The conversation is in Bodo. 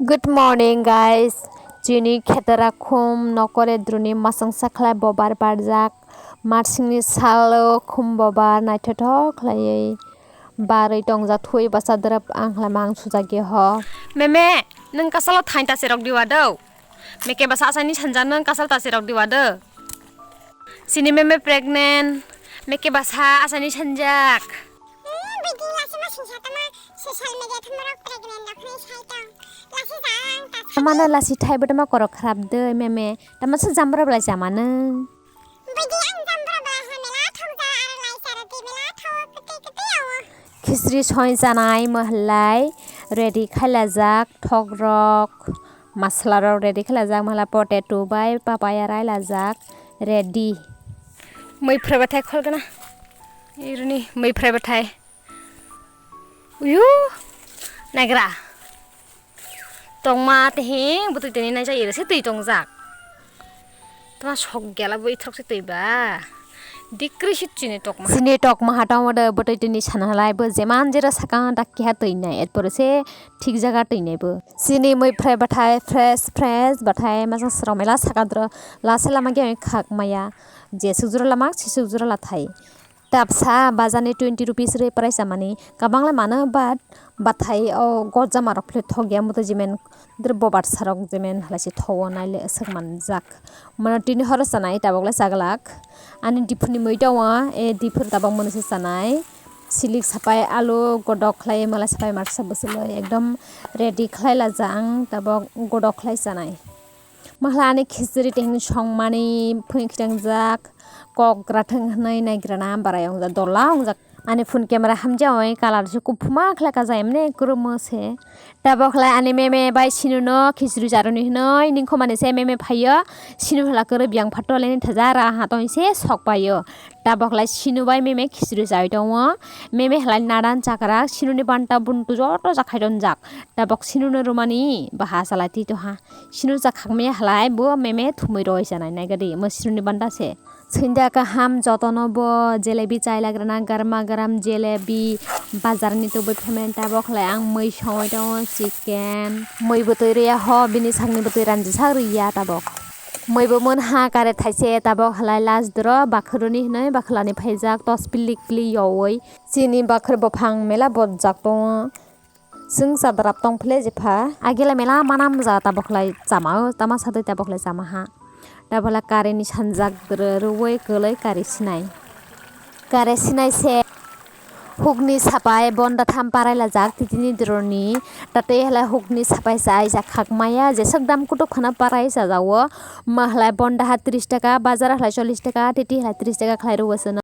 Good morning, guys. Jini khetara khum nokore druni masang saklai bobar barjak marsingni salo khum bobar naithothok khlaiui barui tongjak thui basadrap anglamang sujagi ho. Meme, neng kasalo thain ta serok diwado. Meke basa asani sanja neng kasal ta serok diwado. Sini meme pregnant. Meke basa asani sanjak. Mana lasi thai botama korok kharap de meme tamasa jambra bla jamane. Khizri soi janai mahlai ready khailajak thogrok masala rok ready khailajak mala potato bai papaya rai lajak ready. Moi phrebathai kholgana. Iruni moi phrebathai. Uyu. Nagra. Tongma tehing butui teni nai jai se tui tongjak. Toma sok gela boi throk se tui ba. Dikri chini tokma. Sini tokma hatang wada butui teni sanhalai bo jeman jera sakang dakki ha tui nai etpor se thik jaga tui nai bo. Sini moi phrebathai fresh bathai masang sromela sakadro lase lama ge khak maya je sujura lama sujura lathai. Tapsa bazani 20 rupees re price amani kabangla mano but bathai o gorjama rok phle thogya muto jimen drbo bat sarok jimen halasi thowo naile sakman jak mana tini hor sanai tabogla saglak ani dipuni moitawa e dipur tabang monose sanai silik sapai alu godok khlai mala sapai marsa bosilo ekdom ready khlaila jang tabok godok khlai sanai mahla ani khichdi tehing songmani phungkhirang jak kok grathang hnai naigrana barayong ja dolang jak ani phone camera hamjaoi color se kupuma khlaka jaimne kurumo se tabokhlai ani meme bai sinuno khichri jaroni hnoi ningkhomani se meme phaio sinu hla kor byang phatoleni thajara hatoi se sokpaio tabokhlai sinu bai meme khichri jai dongo meme hlai nadan chakra sinuni banta buntu joto jakhaidon jak tabok sinuno romani bahasa lati to ha sinu jakhakme hlai bo meme thumui roi janai naigadi mo sinuni banta se Sinda ka ham jotono bo jelebi chailagrana garma garam jelebi bazar ni to bophemen tabokhlai ang moi soi dong chicken moi botoi ria ho bini sangni botoi ranji sagriya tabok moi bo mon ha kare thaise tabok halai las dro bakhuruni hnoi bakhlani phaijak tos pilik pili yowoi chini bakhur bophang mela bojak tong sung sadrap tong phle jepa agela mela manam ja tabokhlai chamao tama sadoi tabokhlai chama ha tabala kare ni sanjak ruwei kolai kare sinai se hukni sapai bonda tham paraila jak titini droni tate hala hukni sapai sai jak khakmaya je sakdam kutuk khana parai sajawo mahlai bonda ha 30 taka bazar hala 40 taka titi hala 30 taka khlai ruwasana